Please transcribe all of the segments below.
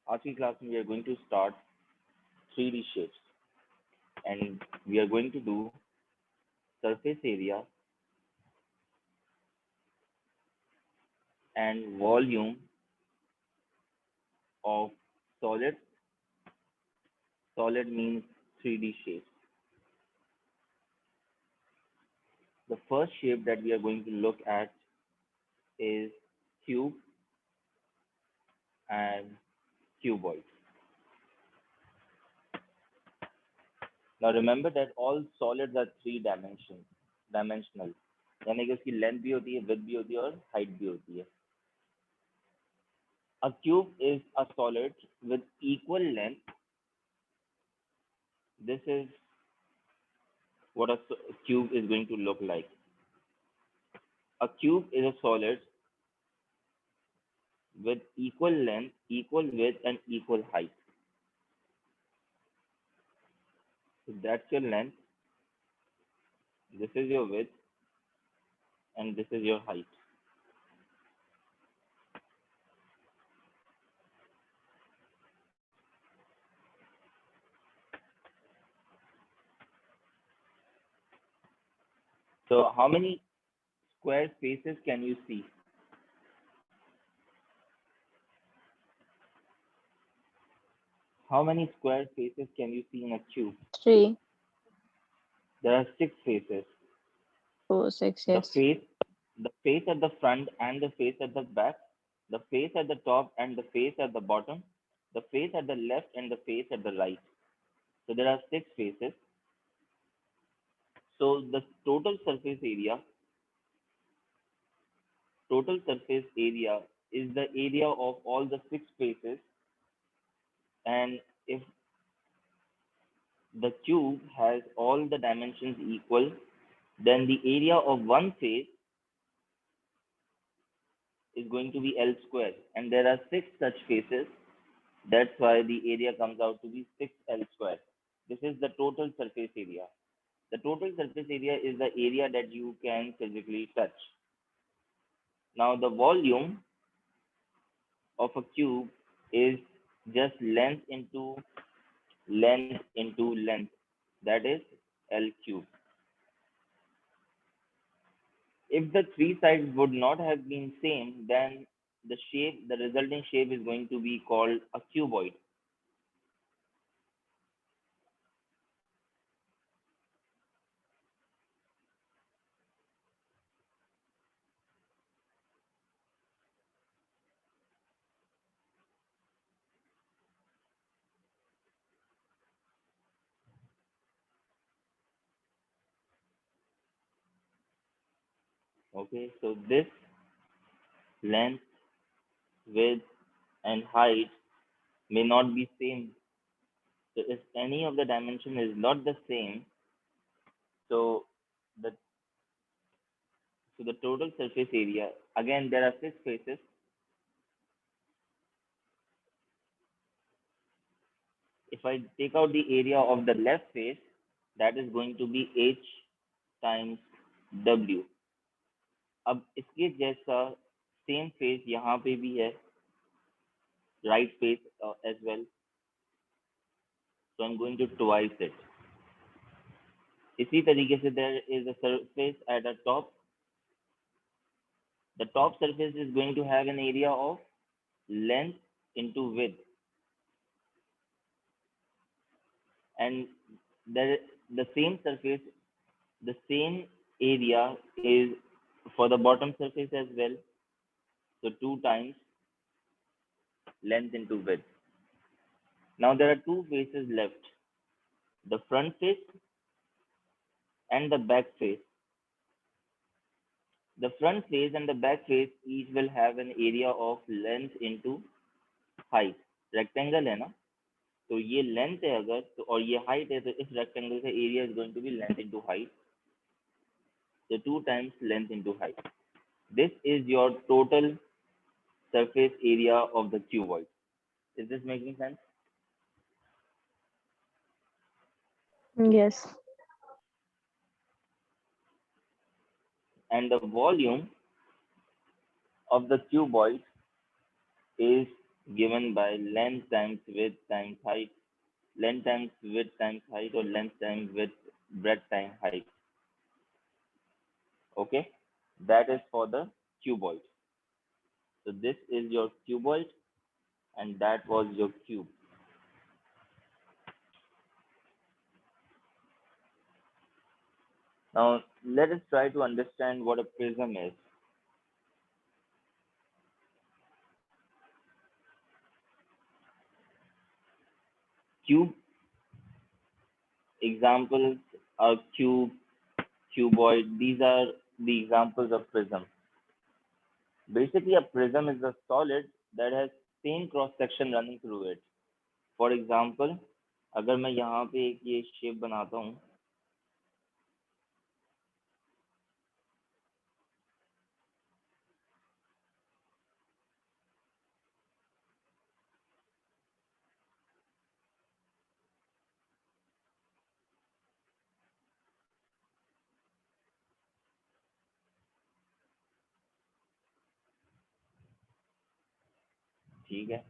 आज की क्लास में we are going to start 3D shapes and we are going to do surface area and volume of solid. Solid means 3D shapes. The first shape that we are going to look at is cube and cuboid. Now remember that all solids are dimensional. यानी कि उसकी length भी होती है, width भी होती है और हाइट भी होती है. A cube is a solid with equal length. This is what a cube is going to look like. A cube is a solid with equal length, equal width, and equal height. So that's your length, this is your width, and this is your height. So how many square spaces can you see? How many square faces can you see in a cube? 3, There are 6 faces. 4, 6, The yes. face at the front and the face at the back, the face at the top and the face at the bottom, the face at the left and the face at the right. So there are 6 faces. So the total surface area is the area of all the 6 faces, and if the cube has all the dimensions equal, then the area of one face is going to be L square, and there are 6 such faces. That's why the area comes out to be 6L square. This is the total surface area. The total surface area is the area that you can physically touch. Now the volume of a cube is just length into length. That is L cube. If the 3 sides would not have been same, then the resulting shape is going to be called a cuboid. Okay, so this length, width, and height may not be same. So if any of the dimension is not the same, so the the total surface area, again there are 6 faces. If I take out the area of the left face, that is going to be H times W. अब इसके जैसा same face यहाँ पे भी है, right face as well. So I'm going to twice it. इसी तरीके से there is a surface at the top. The top surface is going to have an area of length into width, and the same surface, the same area is for the bottom surface as well. So 2 times length into width. Now there are 2 faces left, the front face and the back face. The front face and the back face each will have an area of length into height. Rectangle है ना, तो ये length है अगर तो और ये height है, तो इस रेक्टेंगल का area is going to be length into height. So 2 times length into height. This is your total surface area of the cuboid. Is this making sense? Yes. And the volume of the cuboid is given by length times width times height, length times width times height, or length times width breadth times height. Okay, that is for the cuboid. So this is your cuboid, and that was your cube. Now let us try to understand what a prism is. Cube examples are cube, cuboid. These are the examples of prism. Basically, a prism is a solid that has same cross section running through it. For example, अगर मैं यहाँ पे एक ये shape बनाता हूँ, ठीक है?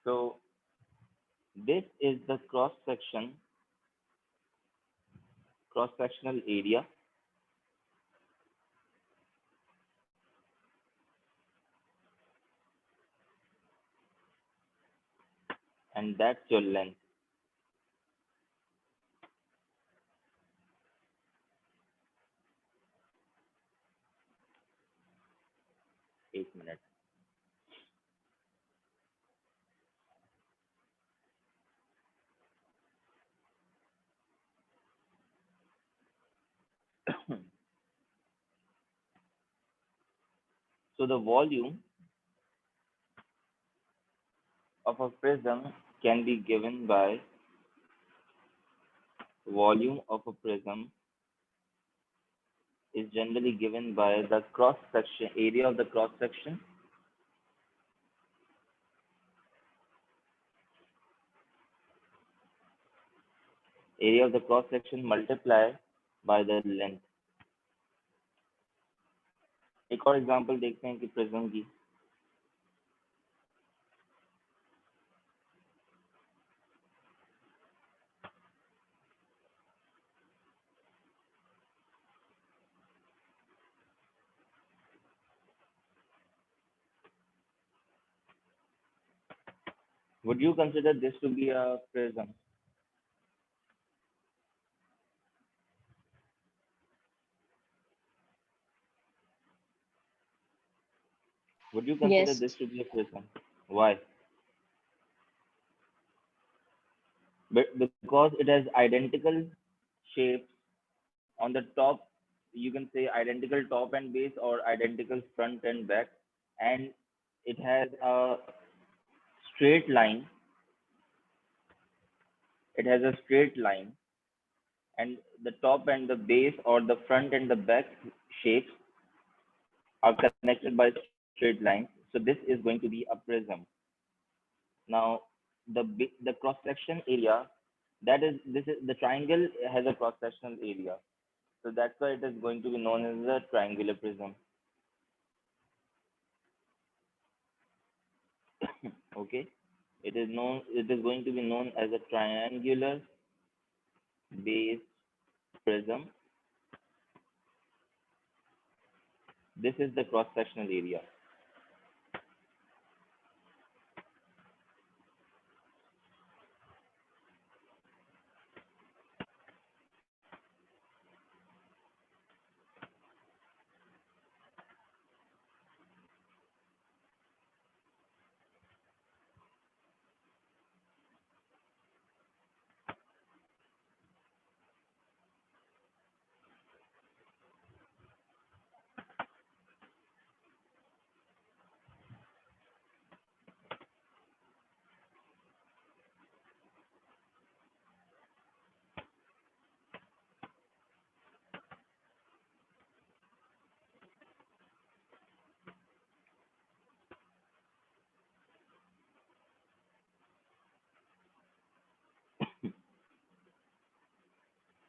So this is the cross sectional area, and that's your length. एक minute. So the volume of a prism can be given by volume of a prism is generally given by the cross section area of the cross section, multiplied by the length. एक और example देखते हैं कि prism की. Would you consider this to be a prism? Would you consider Yes. this to be a prism? Why? Because it has identical shapes on the top. You can say identical top and base or identical front and back, and it has a straight line. It has a straight line, and the top and the base or the front and the back shapes are connected by straight lines. So this is going to be a prism. Now, the cross section area, that is this is the triangle has a cross sectional area. So that's why it is going to be known as a triangular prism. Okay, it is going to be known as a triangular base prism. This is the cross sectional area.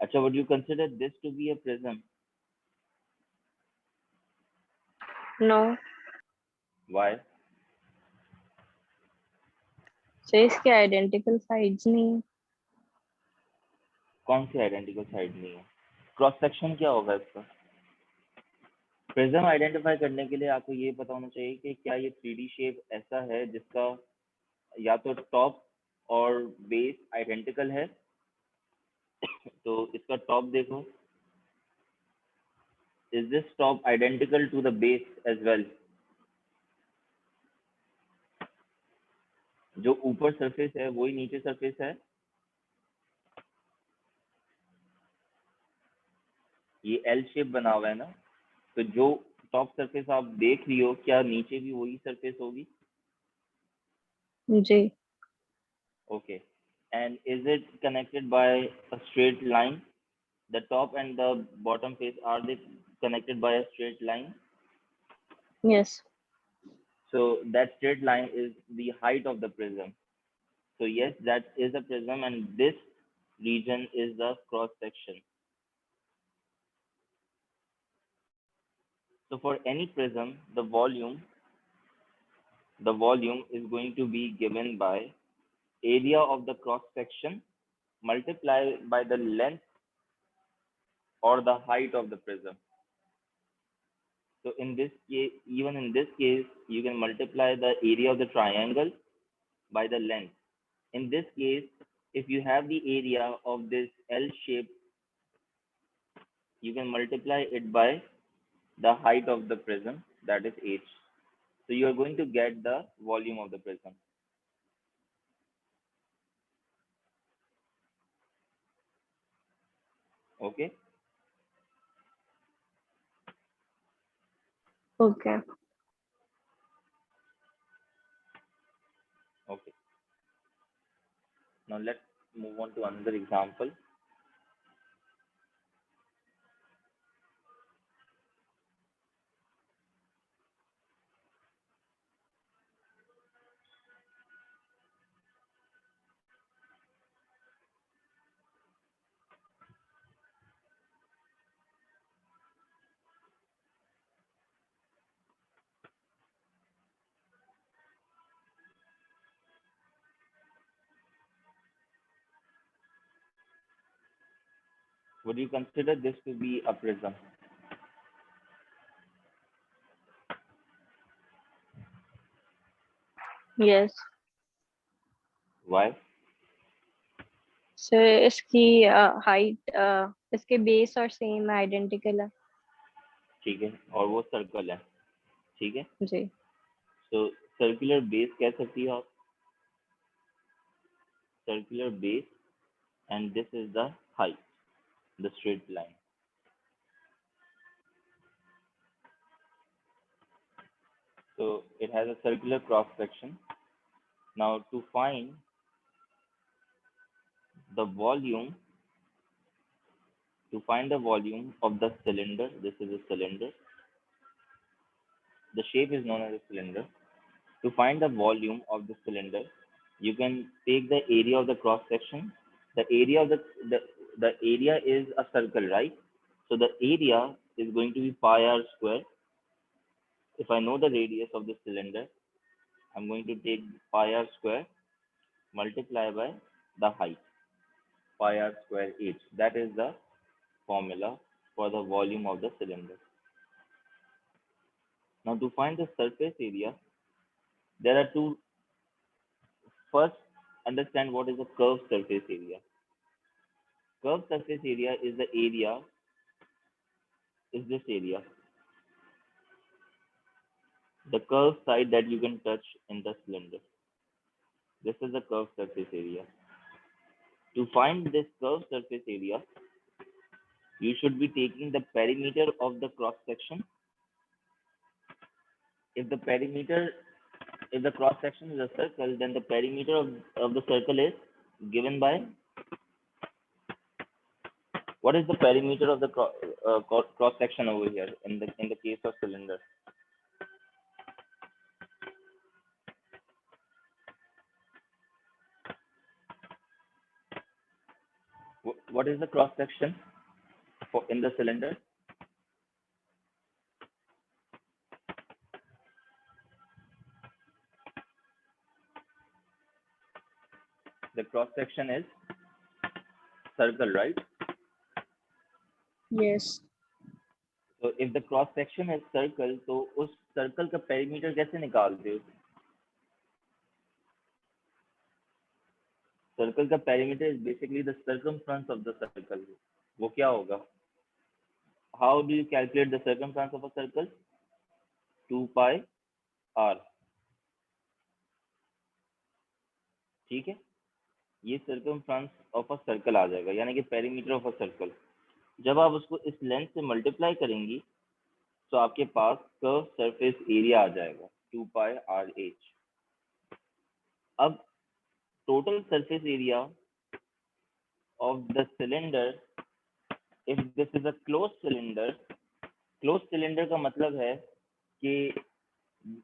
Acha, would you consider this to be a prism? No. Why? तो इसके identical sides नहीं है। कौन सी identical side नहीं है? Cross section क्या होगा इसका? प्रिज्म आइडेंटिफाई करने के लिए आपको ये पता होना चाहिए कि क्या ये 3D शेप ऐसा है जिसका या तो टॉप और बेस आइडेंटिकल है। तो इसका टॉप देखो, is this top identical to the base as well? जो ऊपर सरफेस है वही नीचे सरफेस है। ये एल शेप बना हुआ है ना, तो जो टॉप सरफेस आप देख रही हो क्या नीचे भी वही सरफेस होगी? जी। Okay, and is it connected by a straight line? The top and the bottom face, are they connected by a straight line? Yes. So that straight line is the height of the prism. So yes, that is a prism, and this region is the cross section. So for any prism, the volume is going to be given by area of the cross section multiplied by the length or the height of the prism. So in this case, even in this case, you can multiply the area of the triangle by the length. In this case, if you have the area of this L shape, you can multiply it by the height of the prism, that is h. So you are going to get the volume of the prism. Okay. Okay. Okay. Now let's move on to another example. Would you consider this to be a prism? Yes. Why? सो इसकी height इसके base और same identical है। ठीक है, और वो circle है। ठीक है, जी। तो सर्कुलर बेस कह सकती हो आप, circular base, and this is the height, the straight line. So it has a circular cross section. Now to find the volume, of the cylinder, this is a cylinder. The shape is known as a cylinder. To find the volume of the cylinder, you can take the area of the cross section. The area of the area is a circle, right? So the area is going to be pi r square. If I know the radius of the cylinder, I'm going to take pi r square multiply by the height, pi r square h. That is the formula for the volume of the cylinder. Now to find the surface area, there are two. First, understand what is a curved surface area. Curved surface area is this area, the curved side that you can touch in the cylinder. This is the curved surface area. To find this curved surface area, you should be taking the perimeter of the cross section. If the perimeter, if the cross section is a circle, then the perimeter of the circle is given by, what is the perimeter of the cross section over here in the case of cylinder? What is the cross section for in the cylinder? the cross section is circle, right? Yes. So if the cross section is circle, तो उस circle का perimeter कैसे निकालते हो? Circle का perimeter is basically the circumference of the circle. वो क्या होगा? How do you calculate the circumference of a circle? 2 pi r. ठीक है, ये circumference of a circle आ जाएगा, यानी कि perimeter of a circle. जब आप उसको इस लेंथ से मल्टीप्लाई करेंगी तो आपके पास कर्व सरफेस एरिया आ जाएगा 2 pi r h. अब total surface area of the cylinder, if this is a closed cylinder का मतलब है कि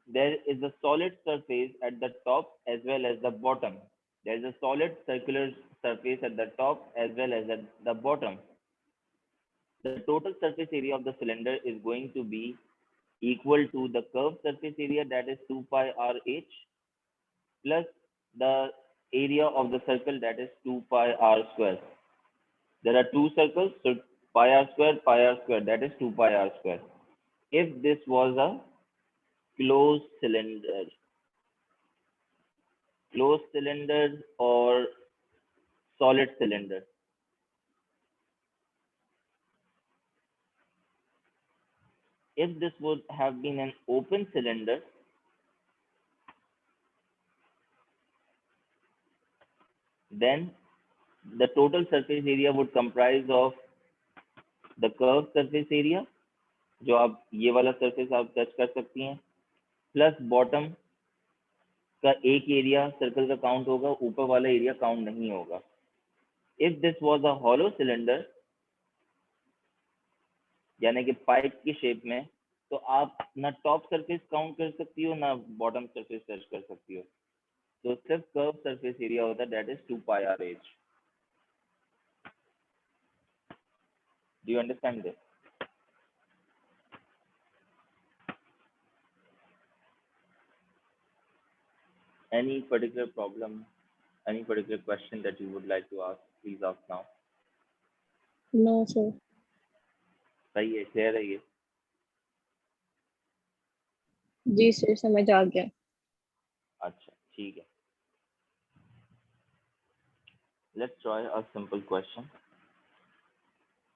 there is a solid surface at the top as well as the bottom. There is a solid circular surface at the top as well as at the bottom. The total surface area of the cylinder is going to be equal to the curved surface area, that is 2 pi r h, plus the area of the circle, that is 2 pi r square. There are two circles, so pi r square, that is 2 pi r square. If this was a closed cylinder or solid cylinder. If this would have been an open cylinder, then the total surface area would comprise of the curved surface area, जो आप ये वाला surface आप touch कर सकती हैं, plus bottom का एक एरिया सर्कल का काउंट होगा, ऊपर वाला एरिया काउंट नहीं होगा. If this was a hollow cylinder, यानी कि पाइप की शेप में, तो आप ना टॉप सरफेस काउंट कर सकती हो ना बॉटम सरफेस सर्च कर सकती हो. तो सिर्फ कर्व सरफेस एरिया होता है, that is 2 pi r h. Do you understand this? Any particular problem, any particular question that you would like to ask, please ask now. No, sir. सही है, clear है ये? जी सर, समझ आ गया. अच्छा, ठीक है. Let's try a simple question.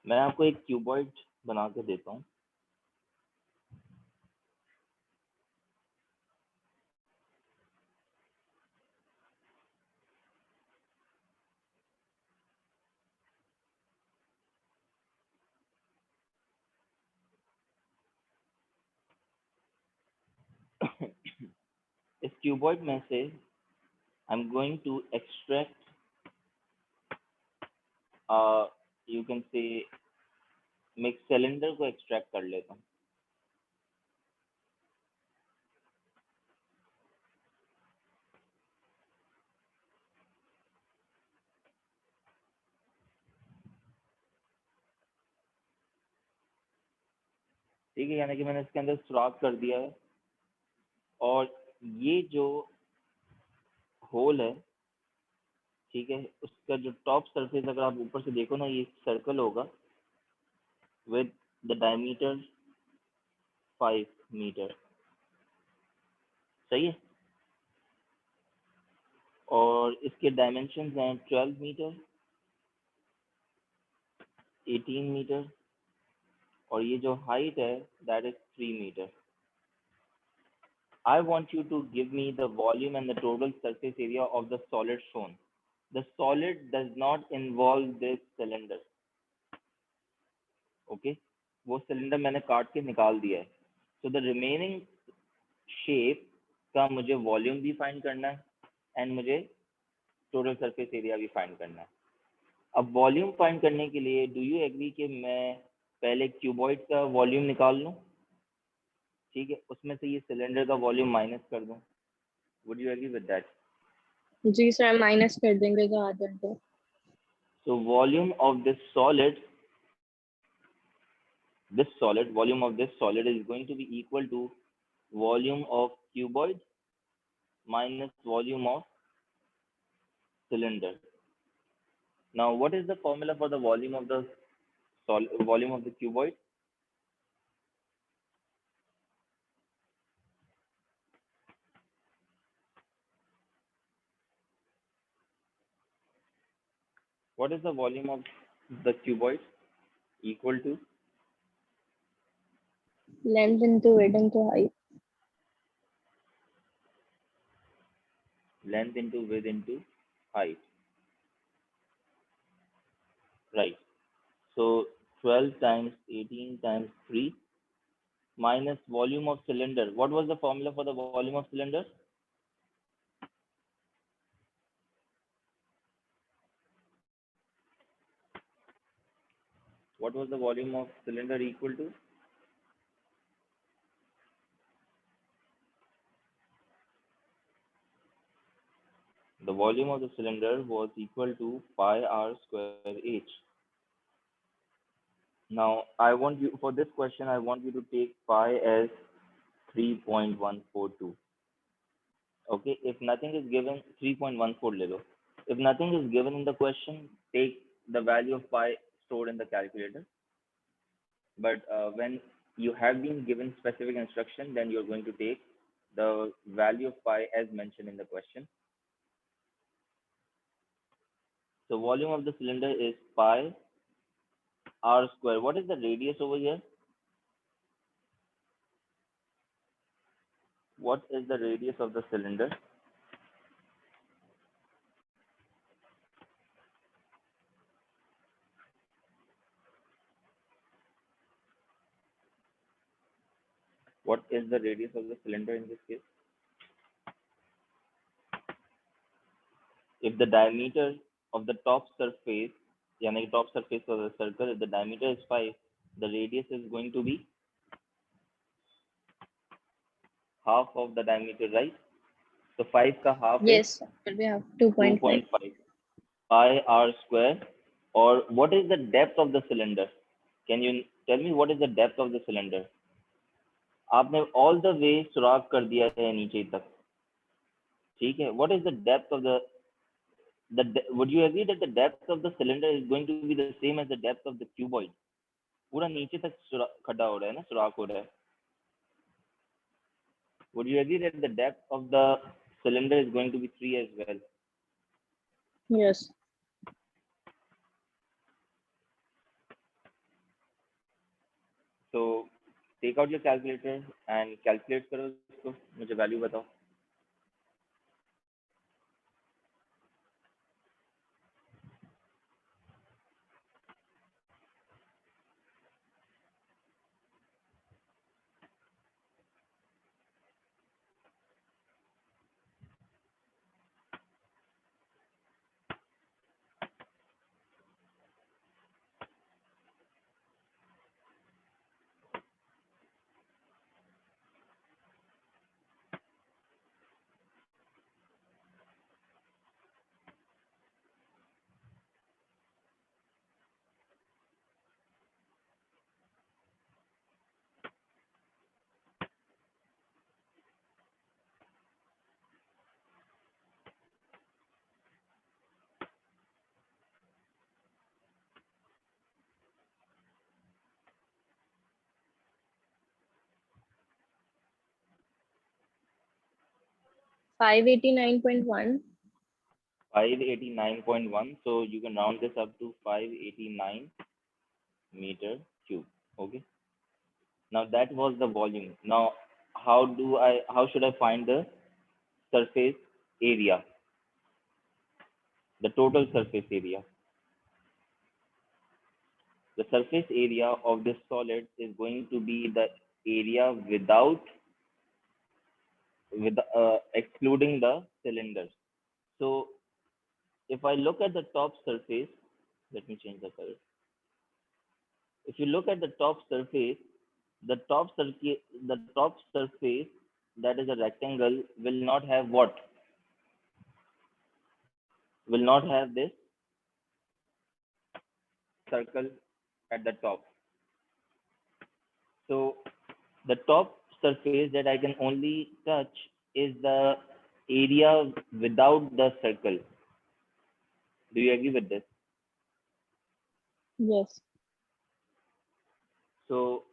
मैं आपको एक क्यूबॉइड बना के देता हूँ. इस क्यूबॉइड में से I'm going to extract, you can say, मैं एक सिलेंडर को एक्सट्रैक्ट कर लेता हूँ. ठीक है, यानी कि मैंने इसके अंदर सुराख कर दिया है, और ये जो होल है, ठीक है, उसका जो टॉप सरफेस अगर आप ऊपर से देखो ना, ये सर्कल होगा विद द डायमीटर 5 मीटर. सही है, और इसके डायमेंशंस हैं 12 मीटर, 18 मीटर, और ये जो हाइट है that is 3 meter. I want you to give me the volume and the total surface area of the solid shown. The solid does not involve this cylinder. Okay, वो cylinder मैंने काट के निकाल दिया है. So the remaining shape का मुझे volume भी फाइंड करना है एंड मुझे टोटल सरफेस एरिया भी फाइंड करना है. अब वॉल्यूम फाइंड करने के लिए डू यू एग्री कि मैं पहले क्यूबॉइड का वॉल्यूम निकाल लूं, ठीक है, उसमें से ये सिलेंडर का वॉल्यूम माइनस कर दूं. Would you agree with that? जी सर, माइनस कर देंगे तो आ जाएगा. So volume of this solid volume of this solid is going to be equal to volume of cuboid minus volume of cylinder. Now, what is the formula for the volume of the volume of the cuboid? What is the volume of the cuboid equal to? Length into width into height. Length into width into height. Right. So 12 times 18 times 3 minus volume of cylinder. What was the formula for the volume of cylinder? What was the volume of cylinder equal to? The volume of the cylinder was equal to pi r square h. Now, I want you, for this question, I want you to take pi as 3.142. Okay, if nothing is given, 3.14 ले लो. If nothing is given in the question, take the value of pi stored in the calculator. But when you have been given specific instruction, then you're going to take the value of pi as mentioned in the question. So volume of the cylinder is pi r square. What is the radius over here? What is the radius of the cylinder? What is the radius of the cylinder in this case? If the diameter of the top surface, yani top surface of the circle, if the diameter is 5, the radius is going to be half of the diameter, right? So 5 ka half is Yes, it will be have 2.5. 2.5 pi r square. Or what is the depth of the cylinder? Can you tell me what is the depth of the cylinder? आपने all the way सुराख कर दिया है नीचे तक, ठीक है? What is the depth of would you agree that the depth of the cylinder is going to be the same as the depth of the cuboid? पूरा नीचे तक खड्डा हो रहा है ना, सुराख हो रहा है. Would you agree that the depth of the cylinder is going to be 3 as well? Yes. So take out your calculator and calculate करो इसको, मुझे value बताओ. 589.1. 589.1. So you can round this up to 589 meter cube. Okay. Now that was the volume. Now how should I find the surface area? The total surface area. The surface area of this solid is going to be the area excluding the cylinders. So if I look at the top surface, let me change the color. If you look at the top surface, the top surface that is a rectangle will not have what? Will not have this circle at the top. So the top surface that I can only touch is the area without the circle. Do you agree with this? Yes. So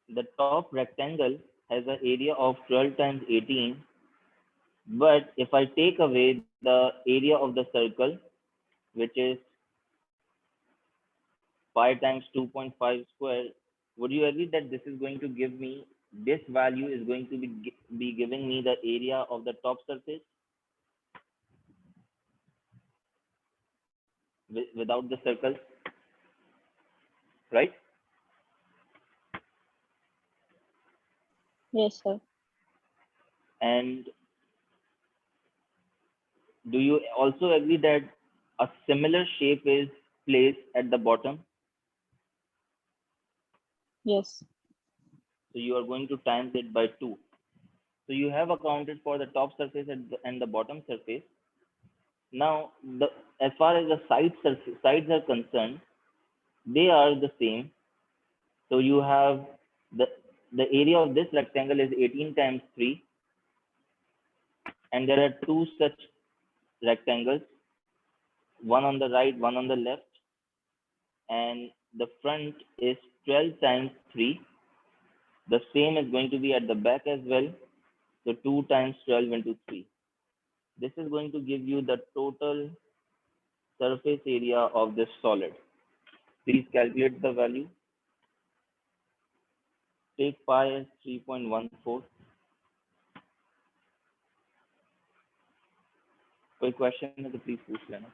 the top rectangle has an area of 12 times 18, but if I take away the area of the circle, which is 5 times 2.5 square, would you agree that this is going to give me, this value is going to be giving me the area of the top surface without the circle, right? Yes, sir. And do you also agree that a similar shape is placed at the bottom? Yes. So you are going to times it by 2. So you have accounted for the top surface and the bottom surface. Now, as far as the sides are concerned, they are the same. So you have the the area of this rectangle is 18 times 3, and there are two such rectangles, one on the right, one on the left, and the front is 12 times 3. The same is going to be at the back as well. So 2 times 12 into 3. This is going to give you the total surface area of this solid. Please calculate the value. Take pi as 3.14. कोई question है तो please पूछ लेना.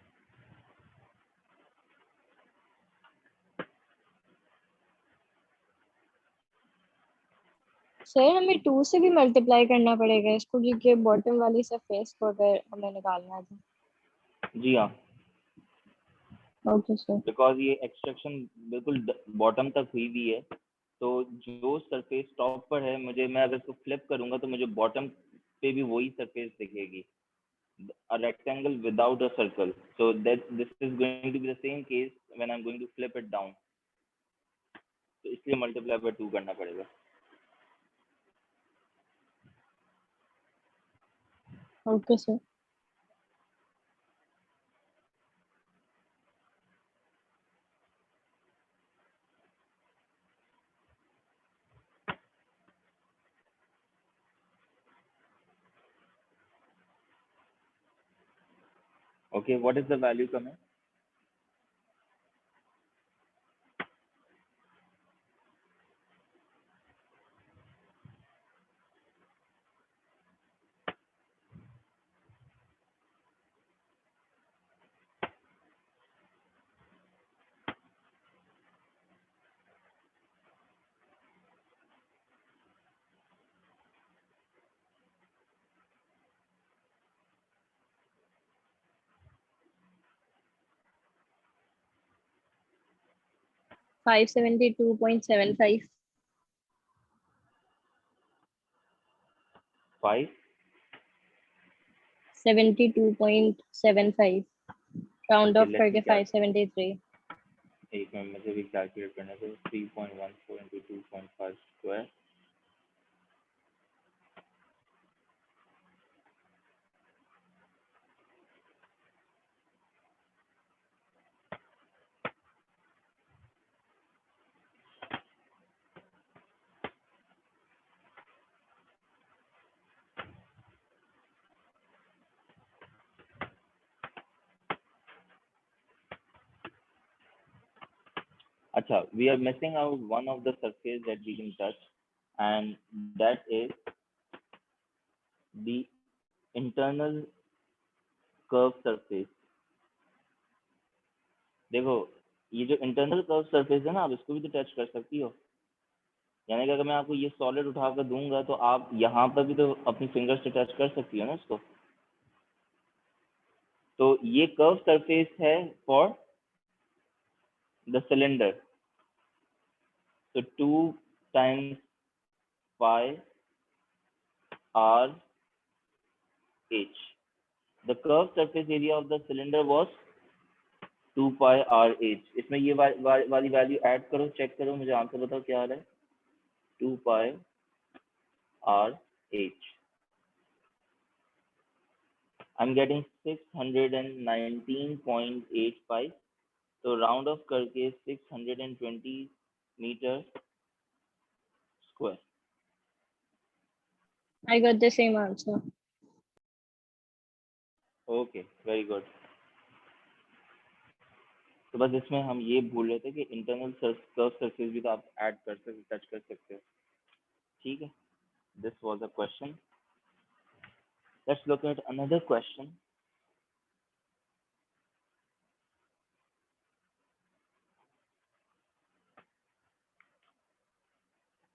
Sir हमें 2 से भी multiply करना पड़ेगा इसको क्योंकि बॉटम वाली सरफेस को अगर हमें निकालना है तो. जी हाँ, ओके सर. बिकॉज ये एक्सट्रैक्शन बिल्कुल बॉटम तक हुई भी है, तो जो सरफेस टॉप पर है, मैं अगर इसको फ्लिप करूंगा तो मुझे बॉटम पे भी वही सरफेस दिखेगी, a rectangle without a circle. So that this is going to be the same case when I'm going to flip it down. तो इसलिए मल्टीप्लाई बाय 2 करना पड़ेगा. Okay sir. Okay, what is the value coming? Five 572.75. 5. 72.75 round Okay, of let me करके 573. एक minute मुझे भी calculate करने दो. 3.14 into 2.5 square. Acha, we are missing out one of the surface that we can touch, and that is the internal curve surface. देखो, ये जो internal curve surface है ना, आप इसको भी तो टच कर सकती हो. यानी कि अगर मैं आपको ये सॉलिड उठा कर दूंगा तो आप यहाँ पर भी तो अपनी फिंगर से टच कर सकती हो ना इसको. तो ये कर्व सरफेस है for the cylinder. So 2 times pi r h. The curved surface area of the cylinder was 2 pi r h. इसमें ये वाली वैल्यू ऐड करो, चेक करो, मुझे आंसर बताओ क्या आ रहा है. 2 pi r h. I'm getting 619.85, तो राउंड ऑफ करके 620 meter square. I got the same answer. Okay, very good. तो बस इसमें हम ये भूल रहे थे कि इंटरनल कर्व सरफेस भी तो आप ऐड कर सकते, टच कर सकते हो. ठीक है, this was a question. Let's look at another question.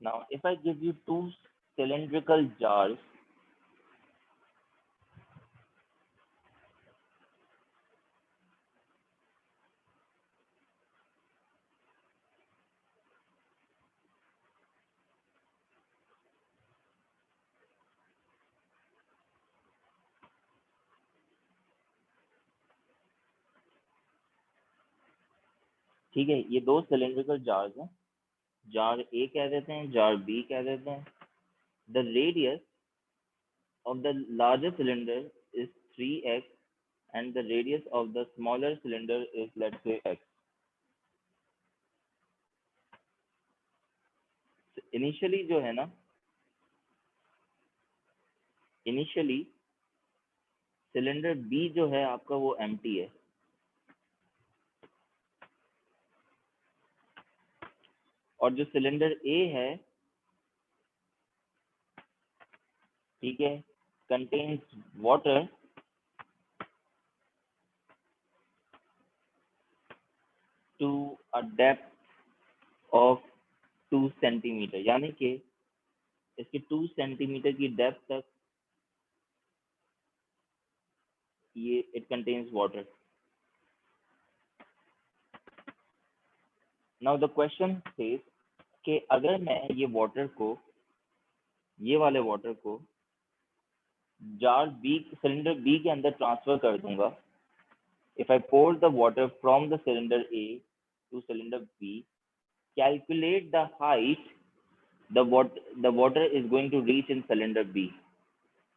Now if I give you two cylindrical jars, ठीक है, ये दो सिलेंड्रिकल जार्स हैं. जार ए कह देते हैं, जार बी कह देते हैं. The radius of the larger cylinder is 3x and the radius of the smaller cylinder is, let's say, x. Initially जो है ना, इनिशियली सिलेंडर बी जो है आपका वो एम्प्टी है, और जो सिलेंडर ए है, ठीक है, contains water to a depth of 2 centimeter, यानी कि इसके 2 सेंटीमीटर की डेप्थ तक ये it contains water. Now the question says कि अगर मैं ये वाटर को, ये वाले वाटर को जार बी, सिलेंडर बी के अंदर ट्रांसफर कर दूंगा. If I pour the water from the cylinder A to cylinder B, calculate the height the water is going to reach in cylinder B.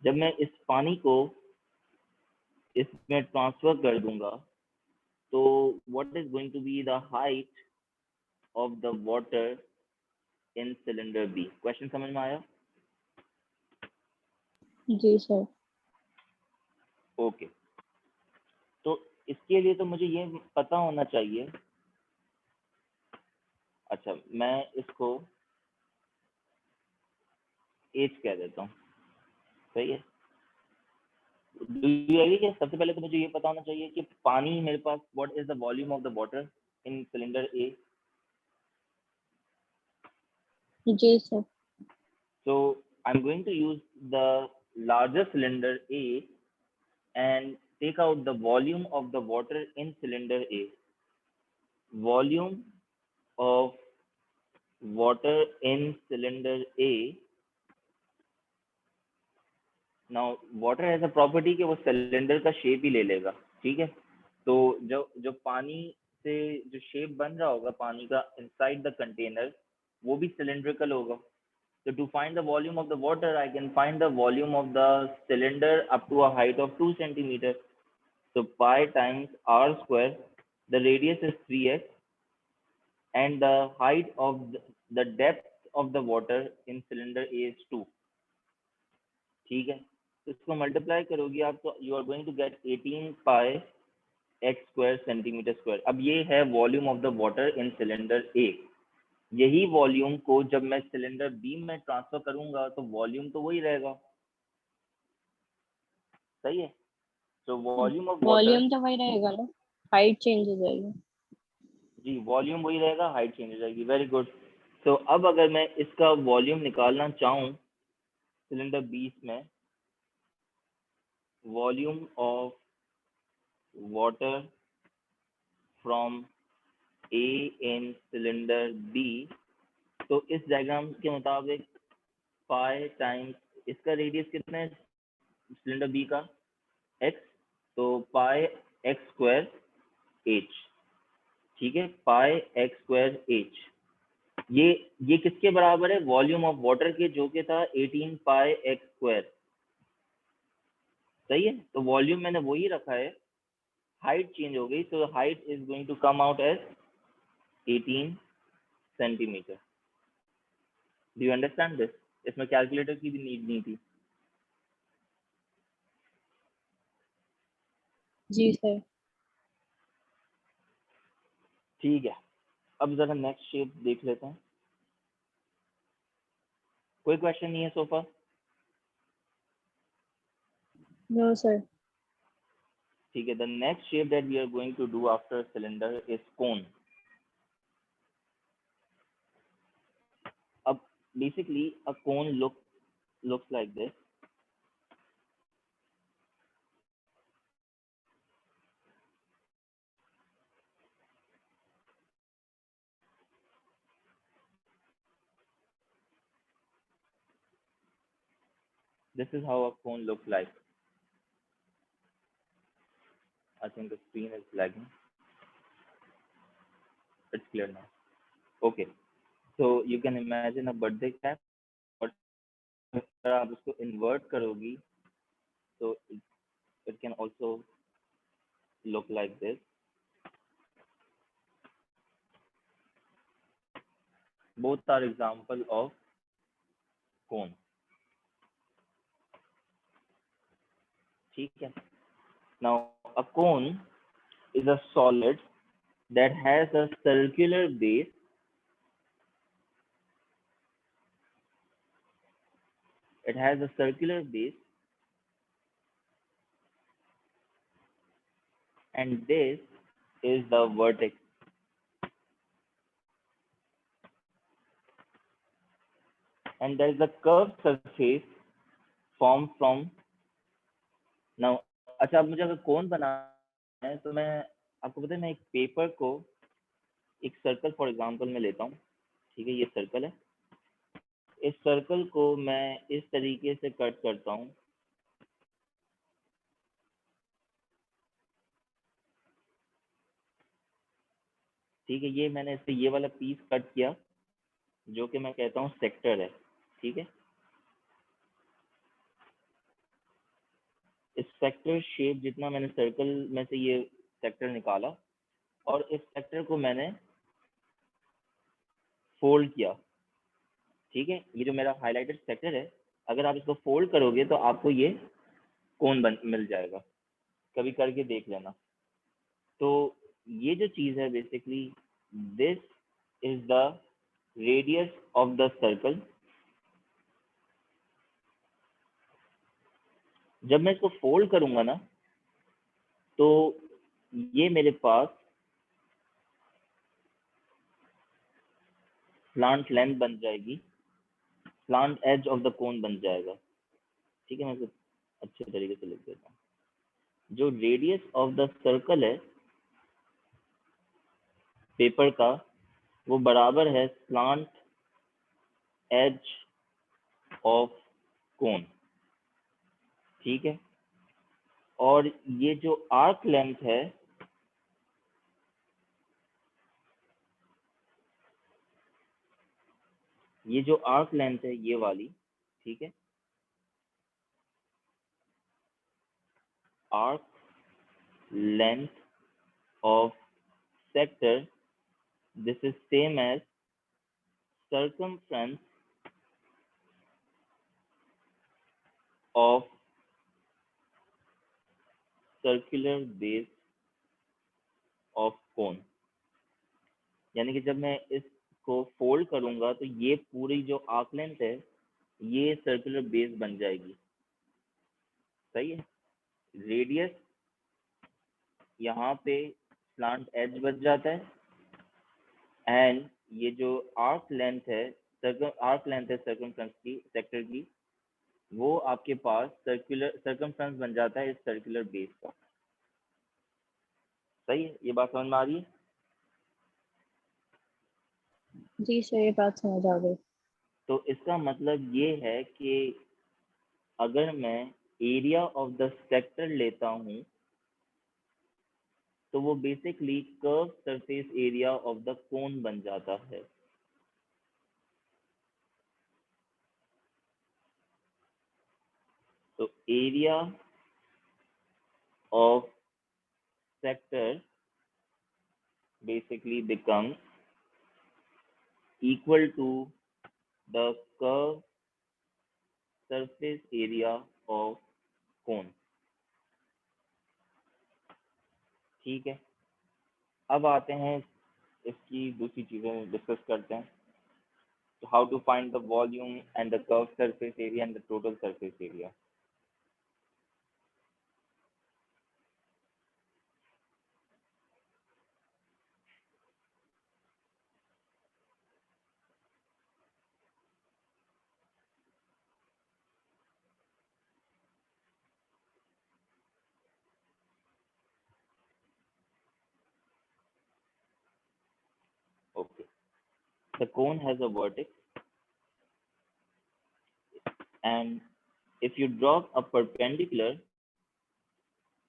जब मैं इस पानी को इसमें ट्रांसफर कर दूंगा तो what is going to be the height of the water in cylinder B? Question समझ में आया? जी सर. ओके, तो इसके लिए तो मुझे ये पता होना चाहिए. अच्छा, मैं इसको एच कह देता हूँ, सही है. डू यू एग्री कि सबसे पहले तो मुझे ये पता होना चाहिए कि पानी मेरे पास, what is the volume of the water in cylinder A. जी sir. So I'm going to use the larger cylinder A and take out the volume of the water in cylinder A. Volume of water in cylinder A. Now water has a property कि वो cylinder का shape ही ले लेगा, ठीक है. तो जो पानी से जो शेप बन रहा होगा पानी का इनसाइड द कंटेनर, वो भी सिलेंड्रिकल होगा. So to find the volume of the water, I can find the volume of the cylinder up to a height of 2 centimeters. So pi times r square, the radius is 3x, and the height of the depth of the water in cylinder A is 2. ठीक है, तो इसको multiply करोगे आप तो you are going to get 18 pi x square centimetre square. अब ये है volume of the water in cylinder A. यही वॉल्यूम को जब मैं सिलेंडर बी में ट्रांसफर करूंगा तो वॉल्यूम तो वही रहेगा, सही है. तो वॉल्यूम ऑफ वाटर, वॉल्यूम तो वही रहेगा ना, हाइट चेंज हो जाएगी. जी वॉल्यूम वही रहेगा, हाइट चेंज हो जाएगी. Very good. तो अब अगर मैं इसका वॉल्यूम निकालना चाहूँ सिलेंडर 20 में, volume of water from A in cylinder B, तो इस डायग्राम के मुताबिक पाई टाइम्स इसका रेडियस कितना है सिलेंडर बी का, x, तो पाई एक्स स्क्वायर एच. ठीक है, पाई एक्स स्क्वायर एच. ये किसके बराबर है? वॉल्यूम ऑफ वाटर के, जो कि था 18 पाई एक्स स्क्वायर. सही है, तो वॉल्यूम मैंने वही रखा है, हाइट चेंज हो गई, तो height is going to come out as 18 centimeter. Do you understand this? इसमें कैलकुलेटर की भी नीड नहीं थी। जी सर। ठीक है, अब जरा नेक्स्ट शेप देख लेते हैं। कोई क्वेश्चन नहीं है सोफा? No sir. ठीक है, the next shape that we are going to do after cylinder is cone. अब basically a cone looks like this. This is how a cone looks like. I think the screen is lagging. It's clear now. Okay, so you can imagine a birthday cap, और अगर आप इसको invert करोगी तो it can also look like this. Both are example of cone. ठीक है, now a cone is a solid that has a circular base and this is the vertex, and there is a curved surface formed from now. अच्छा, अब मुझे अगर कोन बनाना है तो मैं, आपको पता है, मैं एक पेपर को एक सर्कल फॉर एग्जांपल में लेता हूँ। ठीक है, ये सर्कल है, इस सर्कल को मैं इस तरीके से कट करता हूँ। ठीक है, ये मैंने इससे ये वाला पीस कट किया, जो कि मैं कहता हूँ सेक्टर है। ठीक है, इस सेक्टर शेप जितना मैंने सर्कल में से ये सेक्टर निकाला, और इस सेक्टर को मैंने फोल्ड किया। ठीक है, ये जो मेरा हाईलाइटेड सेक्टर है, अगर आप इसको फोल्ड करोगे तो आपको ये कोन मिल जाएगा। कभी करके देख लेना। तो ये जो चीज है, basically this is the radius of the circle. जब मैं इसको फोल्ड करूंगा ना, तो ये मेरे पास स्लांट लेंथ बन जाएगी, slant edge of the cone बन जाएगा। ठीक है, मैं इसको अच्छे तरीके से लिख देता हूँ। जो रेडियस ऑफ द सर्कल है पेपर का, वो बराबर है स्लांट एज ऑफ कोन। ठीक है, और ये जो आर्क लेंथ है, ये जो आर्क लेंथ है ये वाली, ठीक है, arc length of sector, this is same as circumference of circular base of cone। यानी कि जब मैं इसको फोल्ड करूंगा तो ये पूरी जो आर्क लेंथ है ये सर्कुलर बेस बन जाएगी। सही है, रेडियस यहाँ पे स्लांट एज बच जाता है, एंड ये जो आर्क लेंथ है सर्कमफ्रेंस की, सेक्टर की, वो आपके पास सर्कमफ्रेंस बन जाता है इस सर्कुलर बेस का। सही है, ये बात समझ में आ रही है? जी सर, ये बात समझ आ गई। तो इसका मतलब ये है कि अगर मैं एरिया ऑफ द सेक्टर लेता हूँ तो वो basically curve surface area of the cone बन जाता है। तो area of sector basically becomes equal to the curved surface area of cone. ठीक है, अब आते हैं इसकी दूसरी चीजें डिस्कस करते हैं. So how to find the volume and the curved surface area and the total surface area. Okay, the cone has a vertex, and if you draw a perpendicular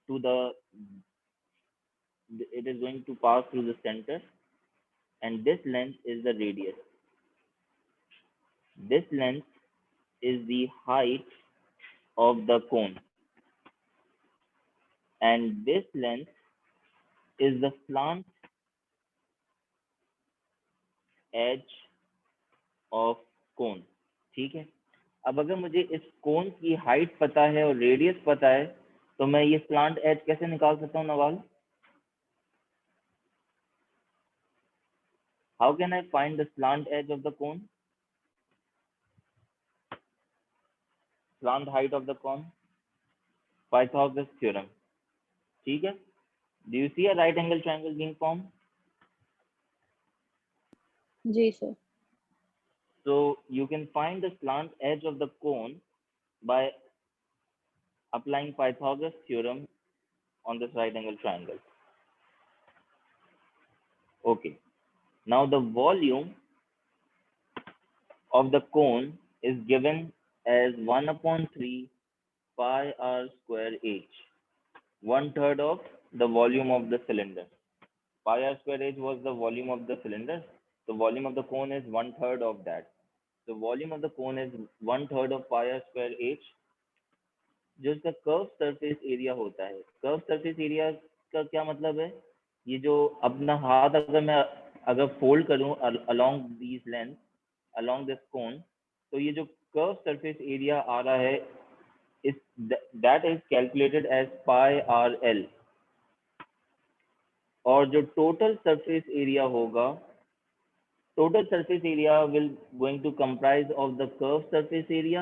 to it is going to pass through the center, and this length is the radius. This length is the height of the cone, and this length is the slant edge of cone. ठीक है, अब अगर मुझे इस कोन की height पता है और रेडियस पता है, तो मैं ये स्लांट एज कैसे निकाल सकता हूँ Nawal? How can I find the slant edge of the cone? Slant height of the cone? Pythagoras theorem. ठीक है, do you see a right angle triangle being formed? जी sir. So you can find the slant edge of the cone by applying Pythagoras theorem on this right angle triangle. Okay, now the volume of the cone is given as 1/3 pi r square h, 1/3 of the volume of the cylinder. Pi r square h was the volume of the cylinder. The volume of the cone is 1/3 of that. The volume of the cone is 1/3 of pi r square h, जो इसका curve surface area होता है. Curve surface area का क्या मतलब है? ये जो अपना हाथ अगर फोल्ड करूं along this length, along this cone, तो ये जो कर्व सरफेस एरिया आ रहा है इस that is calculated as pi r l. और जो टोटल सरफेस एरिया होगा, total surface area will going to comprise of the curved surface area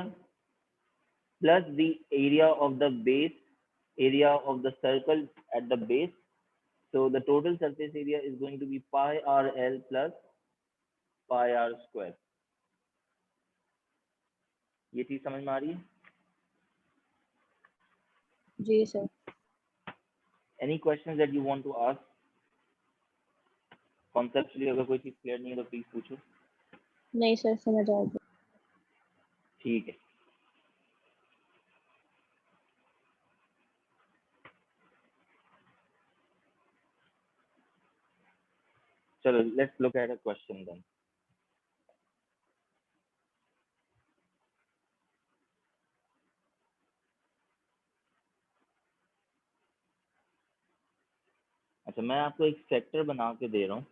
plus the area of the base, area of the circle at the base. So the total surface area is going to be pi r l plus pi r square. ये चीज समझ में आ रही है? जी sir. Any questions that you want to ask? Conceptually अगर कोई चीज clear नहीं है तो प्लीज पूछो. नहीं सर, समझ आ गया. ठीक है, चलो let's look at a question then. अच्छा, मैं आपको एक सेक्टर बना के दे रहा हूँ.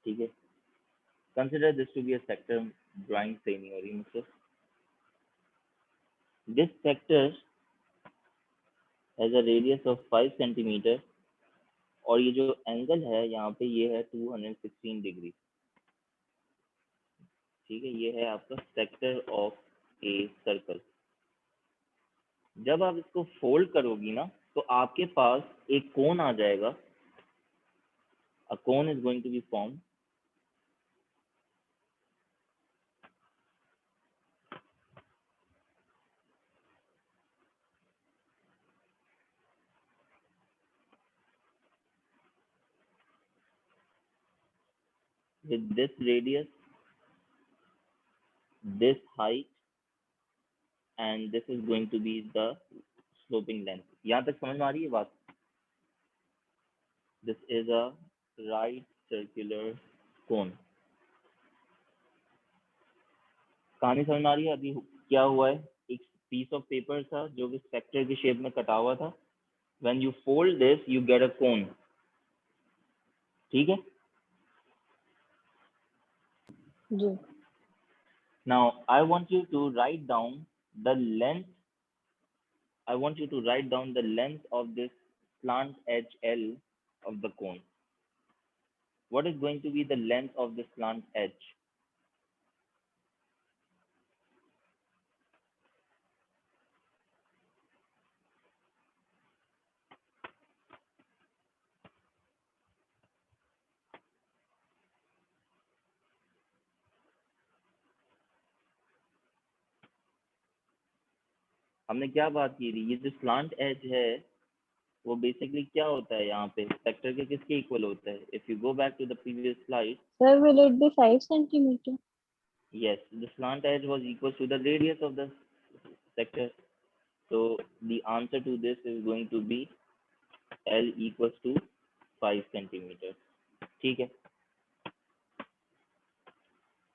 ठीक है, consider this to be a sector drawing same हो रही है मुझसे. This sector has a radius of 5 centimeter और ये जो एंगल है यहाँ पे ये है 216 डिग्री. ठीक है, ये है आपका सेक्टर ऑफ ए सर्कल. जब आप इसको फोल्ड करोगी ना तो आपके पास एक कोन आ जाएगा. A cone is going to be form. With this radius, this height and this is going to be the sloping length. यहाँ तक समझ में आ रही है बात? This is a right circular cone. कहानी समझ में आ रही है? अभी क्या हुआ है, एक पीस ऑफ पेपर था जो कि सेक्टर की शेप में कटा हुआ था. When you fold this, you get a cone. ठीक है? जी. Now I want you to write down the length. I want you to write down the length of this slant edge L of the cone. What is going to be the length of the slant edge? हमने क्या बात की थी? ये जो slant as है वो basically क्या होता है यहाँ पे, सेक्टर के किसके इक्वल होता है? If you go back to the previous slide, Sir, will it be 5 centimeter? yes, the slant edge was equal to the radius of the sector. So the answer to this is going to be L equals to 5 centimeters. ठीक है?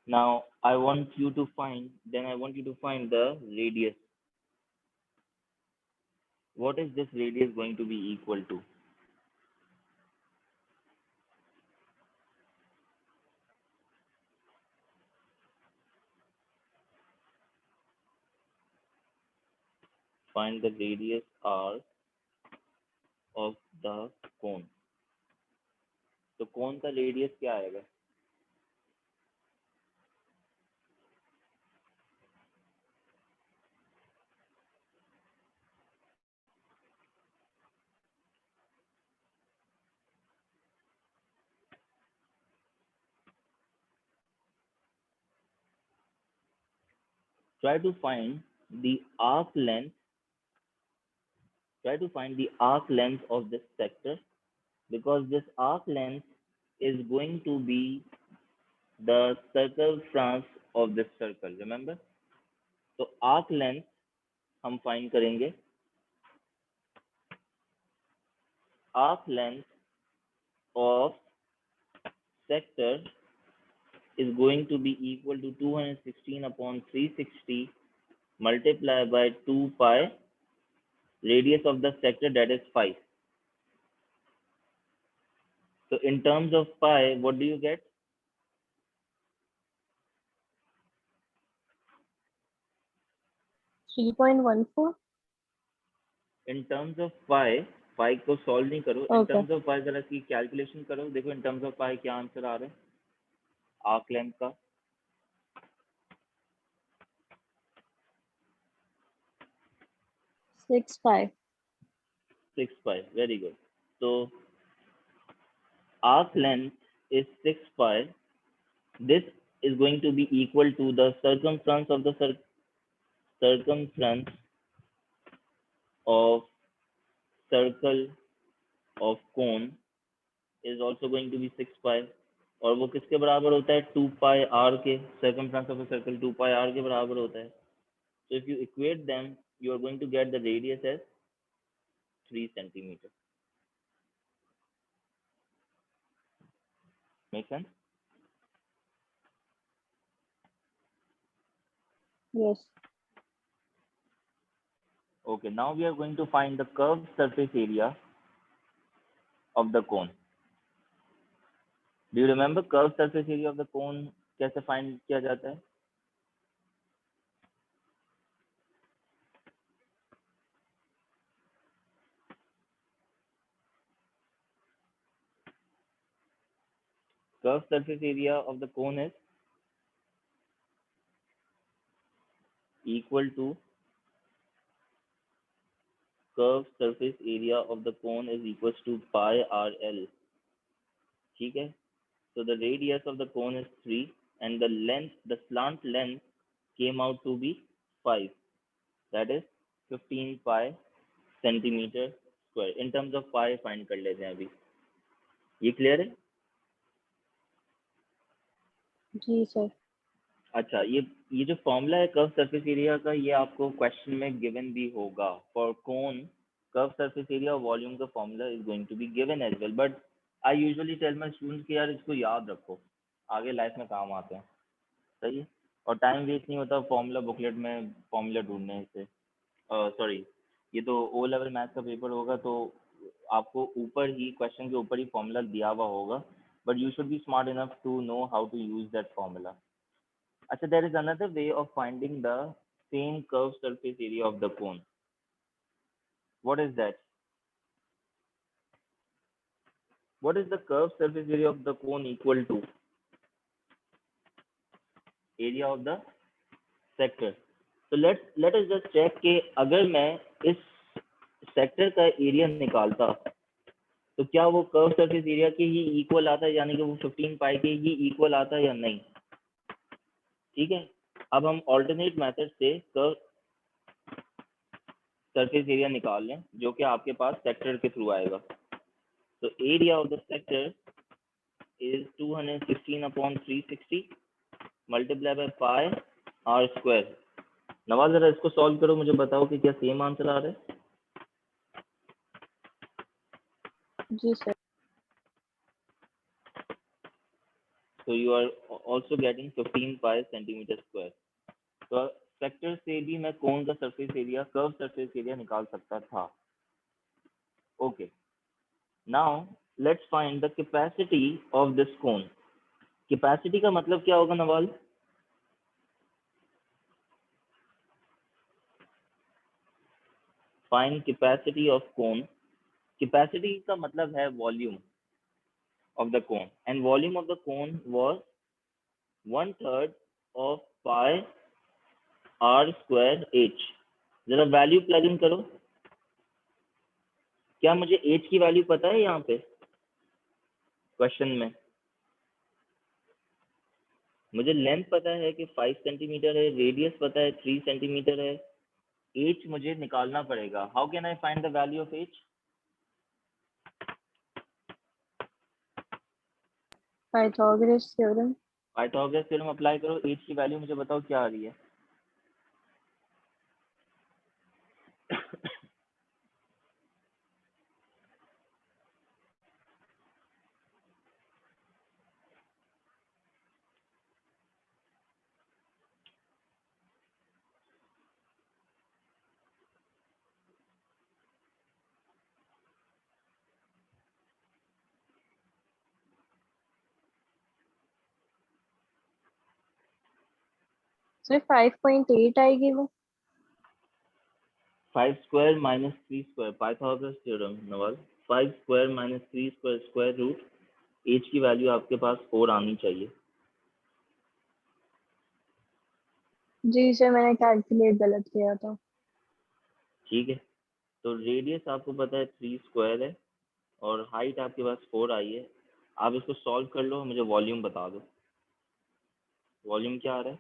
Now I want you to find the radius. What is this radius going to be equal to? Find the radius R of the cone. तो cone का radius क्या आएगा? Try to find the arc length. Try to find the arc length of this sector, because this arc length is going to be the circumference of this circle. Remember? So arc length हम find करेंगे. Arc length of sector is going to be equal to 216 upon 360 multiplied by 2 pi radius of the sector, that is 5. So in terms of pi, what do you get? 3.14. In terms of pi, pi को solve नहीं करो. In Okay. terms of pi जरा इसकी calculation करो. देखो in terms of pi क्या answer आ रहा है arc length का. 6.5. 6 pi. Very good. So arc length is 6 pi. This is going to be equal to the circumference of the circumference of circle of cone is also going to be 6 pi. और वो किसके बराबर होता है? 2 pi r के. Circumference of a circle 2 pi r के बराबर होता है. So if you equate them, you are going to get the radius as 3 centimeters. Make sense? Yes. Okay, now we are going to find the curved surface area of the cone. Do you remember curved surface area of the cone कैसे find किया जाता है? Curved surface area of the cone is equal to curved surface area of the cone is equals to pi RL. ठीक है? So the radius of the cone is 3 and the length, the slant length came out to be 5. That is 15 pi centimeter square. In terms of pi find कर लेते हैं अभी. ये clear है? जी sir. अच्छा, ये जो फॉर्मूला है कर्व सरफेस एरिया का, ये आपको क्वेश्चन में गिवन भी होगा। For cone curve surface area volume का formula is going to be given as well, but I usually tell my students कि यार इसको याद रखो, आगे लाइफ में काम आते हैं। सही है, और टाइम वेस्ट नहीं होता फॉर्मूला बुकलेट में फॉर्मूला ढूंढने से। सॉरी, ये तो ओ लेवल मैथ का पेपर होगा, तो आपको ऊपर ही क्वेश्चन के ऊपर ही फॉर्मूला दिया हुआ होगा, but you should be smart enough to know how to use that formula. अच्छा, there is another way of finding the same curved surface area of the cone. What is that? What is the curved surface area of the cone equal to? Area of the sector. So let us just check कि अगर मैं इस sector का area निकालता तो क्या वो curve surface area के ही इक्वल आता है, यानी कि वो 15 पाई के ही इक्वल आता है या नहीं। ठीक है, अब हम ऑल्टरनेट मेथड से कर्व सरफेस एरिया निकाल लें जो कि आपके पास सेक्टर के थ्रू आएगा। तो area of the sector is 216 upon 360 multiplied by pi r square। Nawaz जरा इसको सॉल्व करो, मुझे बताओ कि क्या सेम आंसर आ रहा है। जी sir. So you are also getting 15 pi centimeter square। तो सेक्टर से भी मैं कोन का surface area, curve surface area निकाल सकता था। Okay, now let's find the capacity of this cone. Capacity का मतलब क्या होगा Nawal? Find capacity of cone. Capacity का मतलब है volume of the cone, and volume of the cone was 1/3 of pi r square h। जरा वैल्यू प्लग इन करो। क्या मुझे h की वैल्यू पता है यहाँ पे क्वेश्चन में? मुझे लेंथ पता है कि 5 सेंटीमीटर है, रेडियस पता है 3 सेंटीमीटर है, h मुझे निकालना पड़ेगा। How can I find the value of h? Pythagoras theorem. Pythagoras theorem apply करो, h की वैल्यू मुझे बताओ क्या आ रही है। सर 5.8 आएगी वो। 5 square minus 3 square, Pythagoras theorem नवाज। 5 square minus 3 square square root, H की वैल्यू आपके पास 4 आनी चाहिए। जी सर, मैंने कैलकुलेट गलत किया था। ठीक है, तो रेडियस आपको पता है 3 स्क्वायर है और हाइट आपके पास 4 आई है। आप इसको सॉल्व कर लो, मुझे वॉल्यूम बता दो। वॉल्यूम क्या आ रहा है?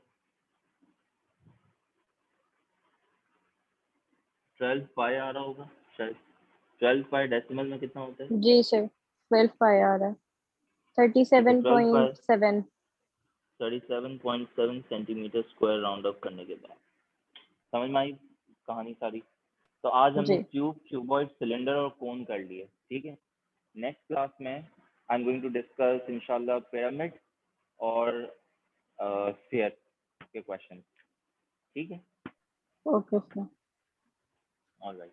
12 पाई आ रहा होगा शायद। 12 पाई डेसिमल में कितना होता है? जी सर, 12 पाई आ रहा है। ठीक है, 12 पाई 37.7। 37.7 सेंटीमीटर स्क्वायर राउंड अप करने के बाद। समझ में आई कहानी सारी? तो आज हमने जी ट्यूब, क्यूबॉइड, सिलेंडर और कोन कर लिए। ठीक है, नेक्स्ट क्लास में I am going to discuss इंशाल्लाह पिरामिड और स्फीयर के क्वेश्चन। ठीक है, ओके सर। ऑलराइट।